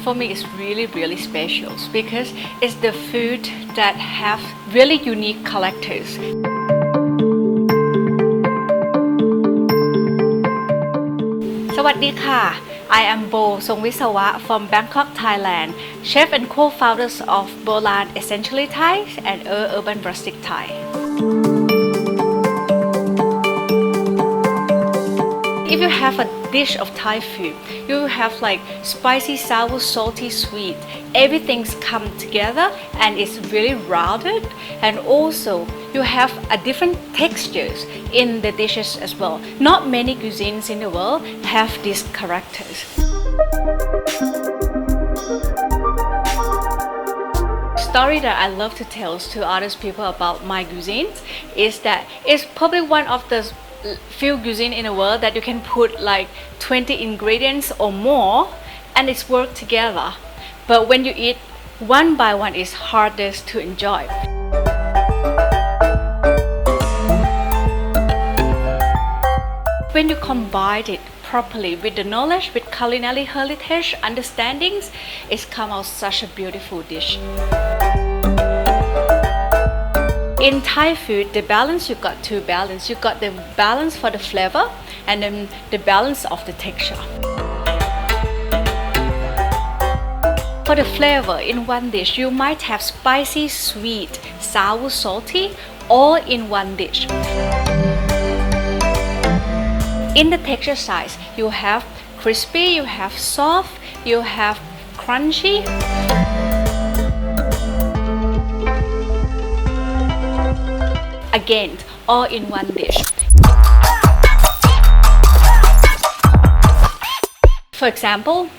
for me is really special because it's the food that have really unique characters. สวัสดีค่ะ I am Bo ทรงวิศวะ from Bangkok, Thailand, chef and co-founders of Bolan Essentially Thai and Urban Rustic Thai. If you have a dish of Thai food, you have like spicy, sour, salty, sweet. Everything's come together and it's really rounded, and also you have a different textures in the dishes as well. Not many cuisines in the world have these characters. Story that I love to tell to other people about my cuisines is that it's probably one of the few cuisine in the world that you can put like 20 ingredients or more and it's work together. But when you eat one by one, it's hardest to enjoy. When you combine it properly with the knowledge, with culinary heritage understandings, it's come out such a beautiful dish. In Thai food, the balance, you got two balance. You got the balance for the flavor and then the balance of the texture. For the flavor in one dish, you might have spicy, sweet, sour, salty, all in one dish. In the texture side, you have crispy, you have soft, you have crunchy. Again, all in one dish. For example,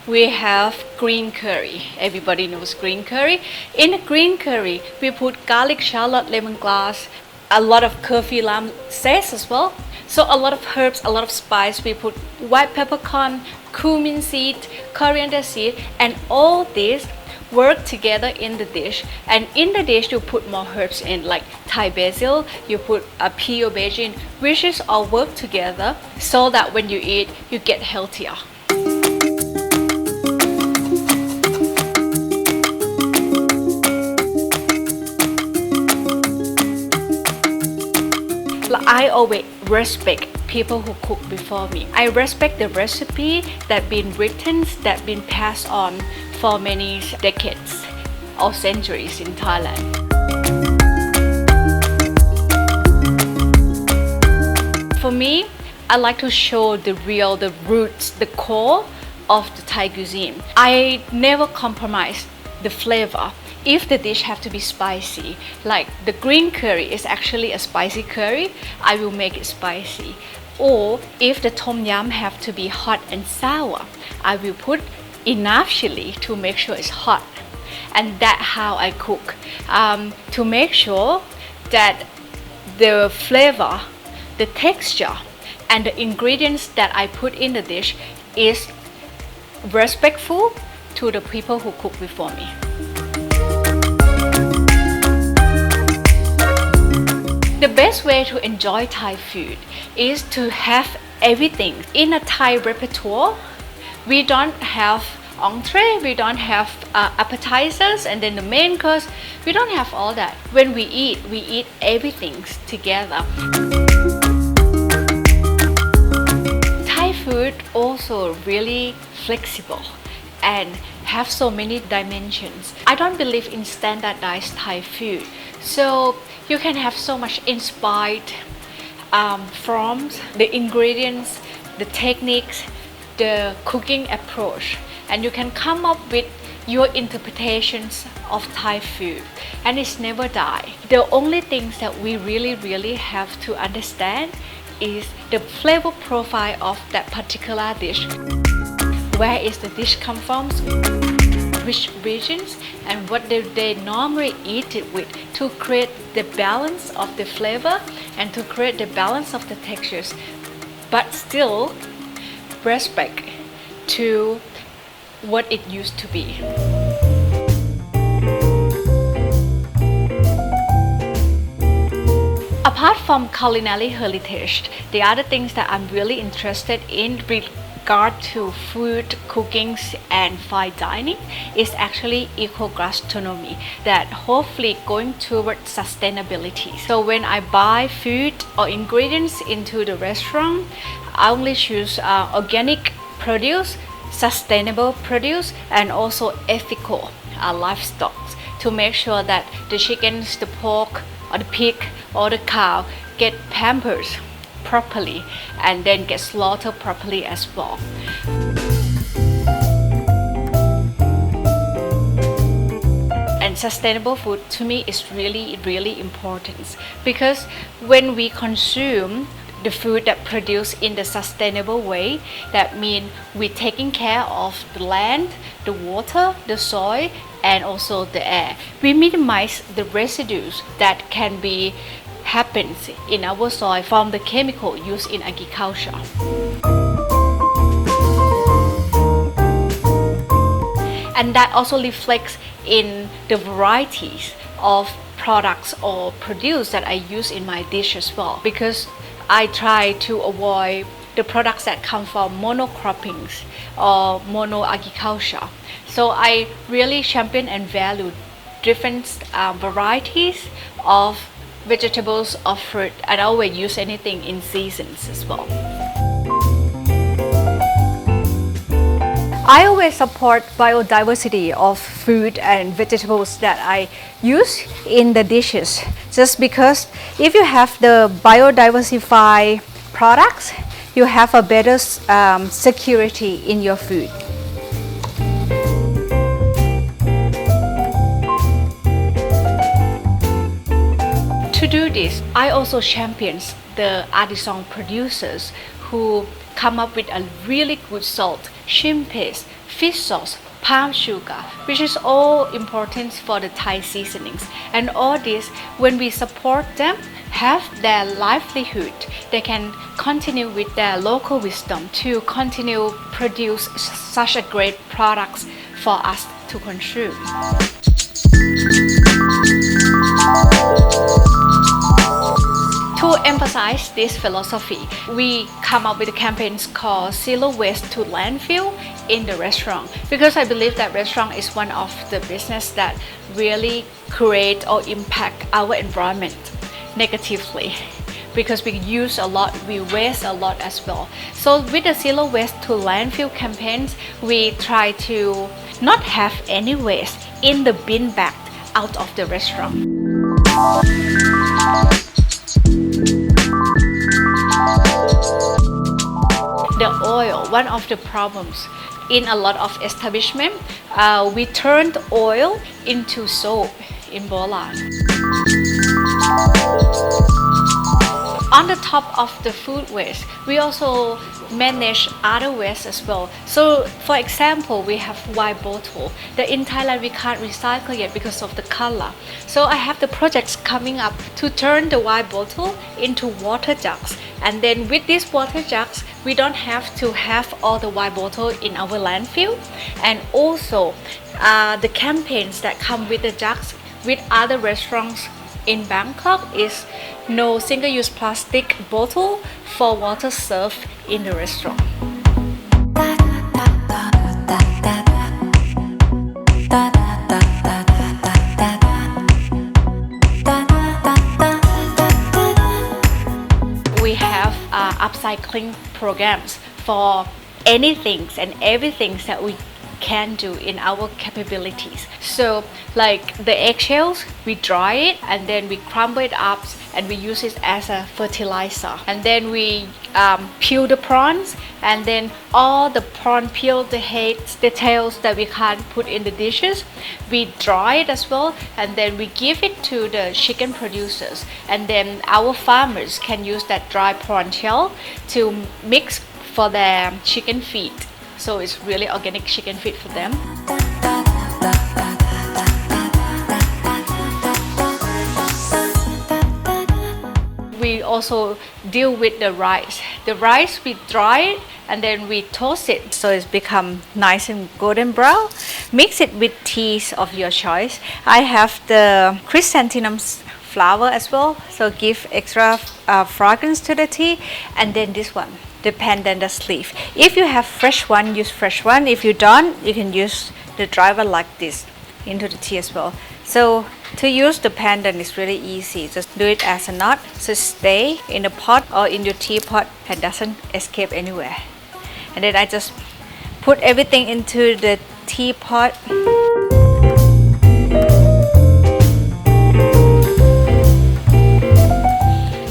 we have green curry. Everybody knows green curry. In the green curry, we put garlic, shallot, lemongrass, a lot of kaffir lime zest as well. So a lot of herbs, a lot of spice. We put white peppercorn, cumin seed, coriander seed, and all this work together in the dish. And in the dish, you put more herbs in, like Thai basil, you put a pea or aubergine, which is all work together so that when you eat, you get healthier. I always respect people who cook before me. I respect the recipe that been written, that been passed on for many decades or centuries in Thailand. For me, I like to show the roots, the core of the Thai cuisine. I never compromise the flavor. If the dish have to be spicy, like the green curry is actually a spicy curry, I will make it spicy. Or if the tom yum have to be hot and sour, I will put enough chili to make sure it's hot. And that's how I cook, to make sure that the flavor, the texture, and the ingredients that I put in the dish is respectful to the people who cook before me. The best way to enjoy Thai food is to have everything in a Thai repertoire. We don't have entree, we don't have appetizers, and then the main course. We don't have all that. When we eat everything together. Thai food also really flexible and have so many dimensions. I don't believe in standardized Thai food. So you can have so much inspired from the ingredients, the techniques, the cooking approach, and you can come up with your interpretations of Thai food, and it's never die. The only things that we really have to understand is the flavor profile of that particular dish. Where is the dish come from? Which regions, and what do they normally eat it with, to create the balance of the flavor and to create the balance of the textures, but still respect to what it used to be. Apart from culinary heritage, the other things that I'm really interested in regard to food, cooking, and fine dining is actually eco-gastronomy that hopefully going towards sustainability. So when I buy food or ingredients into the restaurant, I only choose organic produce, sustainable produce, and also ethical livestock to make sure that the chickens, the pork, or the pig, or the cow get pampered properly and then get slaughtered properly as well. And sustainable food to me is really important because when we consume the food that produced in the sustainable way, that means we're taking care of the land, the water, the soil, and also the air. We minimize the residues that can be happens in our soil from the chemical used in agriculture. And that also reflects in the varieties of products or produce that I use in my dish as well, because I try to avoid the products that come from monocroppings or mono agriculture. So I really champion and value different varieties of vegetables or fruit, and I always use anything in seasons as well. I always support biodiversity of food and vegetables that I use in the dishes, just because if you have the biodiversified products, you have a better security in your food. To do this, I also champion the artisan producers who come up with a really good salt, shrimp paste, fish sauce, palm sugar, which is all important for the Thai seasonings. And all this, when we support them, have their livelihood, they can continue with their local wisdom to continue produce such a great products for us to consume. To emphasize this philosophy, we come up with campaigns called Zero Waste to Landfill in the restaurant, because I believe that restaurant is one of the business that really create or impact our environment negatively, because we use a lot, we waste a lot as well. So with the Zero Waste to Landfill campaigns, we try to not have any waste in the bin bag out of the restaurant. The oil, one of the problems in a lot of establishment, we turned oil into soap in Bolan. On the top of the food waste, we also manage other waste as well. So for example, we have wine bottle that in Thailand we can't recycle yet because of the color. So I have the projects coming up to turn the wine bottle into water jugs. And then with these water jugs, we don't have to have all the wine bottle in our landfill. And also the campaigns that come with the jugs with other restaurants in Bangkok is no single-use plastic bottle for water served in the restaurant. We have upcycling programs for anything and everything that we can do in our capabilities. So like the eggshells, we dry it and then we crumble it up and we use it as a fertilizer. And then we peel the prawns, and then all the prawn peel, the heads, the tails that we can't put in the dishes, we dry it as well, and then we give it to the chicken producers. And then our farmers can use that dry prawn shell to mix for their chicken feed. So it's really organic chicken feed for them. We also deal with the rice. The rice we dry it and then we toast it so it's become nice and golden brown. Mix it with teas of your choice. I have the chrysanthemum flower as well, so give extra fragrance to the tea. And then this one, the pandan sleeve. If you have fresh one, use fresh one. If you don't, you can use the dry one like this into the tea as well. So to use the pandan is really easy. Just do it as a knot. So stay in the pot or in your teapot and doesn't escape anywhere. And then I just put everything into the teapot.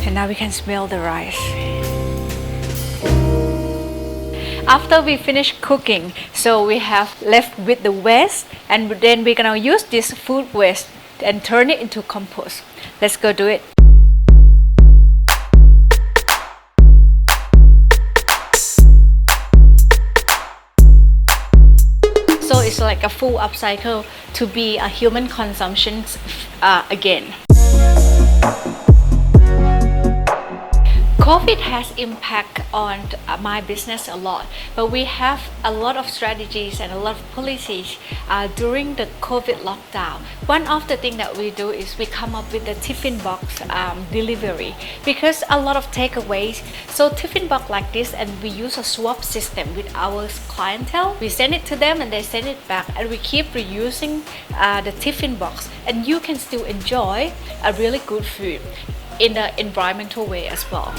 And now we can smell the rice. After we finish cooking, so we have left with the waste, and then we're gonna use this food waste and turn it into compost. Let's go do it. So it's like a full upcycle to be a human consumption again. COVID has impact on my business a lot, but we have a lot of strategies and a lot of policies during the COVID lockdown. One of the things that we do is we come up with a tiffin box delivery because a lot of takeaways. So tiffin box like this, and we use a swap system with our clientele. We send it to them and they send it back, and we keep reusing the tiffin box, and you can still enjoy a really good food in an environmental way as well.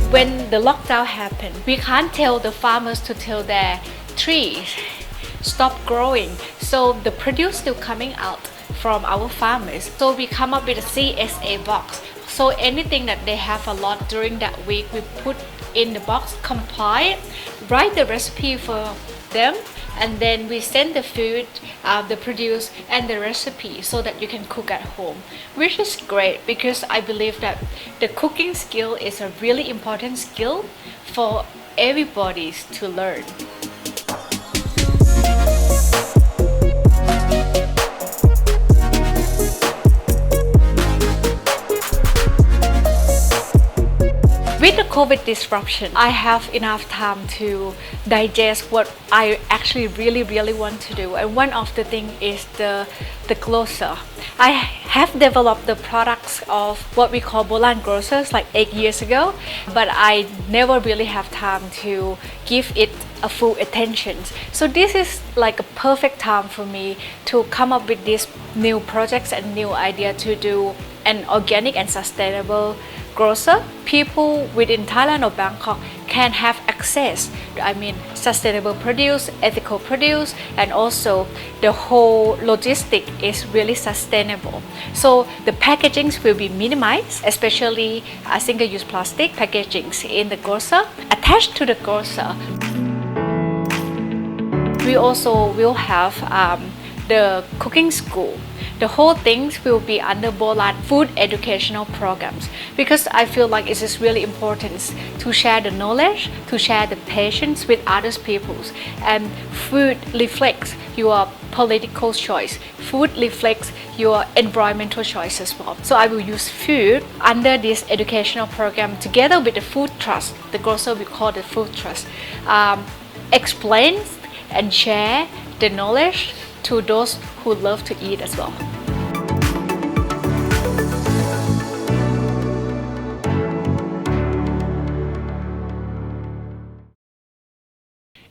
When the lockdown happened, we can't tell the farmers to tell their trees stop growing, so the produce still coming out from our farmers. So we come up with a CSA box. So anything that they have a lot during that week, we put in the box, comply, write the recipe for them, and then we send the food, the produce and the recipe so that you can cook at home, which is great because I believe that the cooking skill is a really important skill for everybody to learn. With the COVID disruption, I have enough time to digest what I actually really want to do. And one of the things is the grocer. I have developed the products of what we call Bo.lan Grocers like 8 years ago, but I never really have time to give it a full attention. So this is like a perfect time for me to come up with these new projects and new idea to do an organic and sustainable grocer. People within Thailand or Bangkok can have access, sustainable produce, ethical produce, and also the whole logistic is really sustainable. So the packagings will be minimized, especially single-use plastic packagings in the grocer. Attached to the grocer, we also will have the cooking school. The whole things will be under Bolan food educational programs because I feel like it is really important to share the knowledge, to share the patience with other peoples. And food reflects your political choice. Food reflects your environmental choice as well. So I will use food under this educational program together with the food trust. The grocer we call the food trust. Explains and share the knowledge to those who love to eat as well.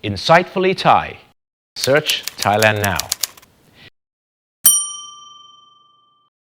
Insightfully Thai. Search Thailand Now.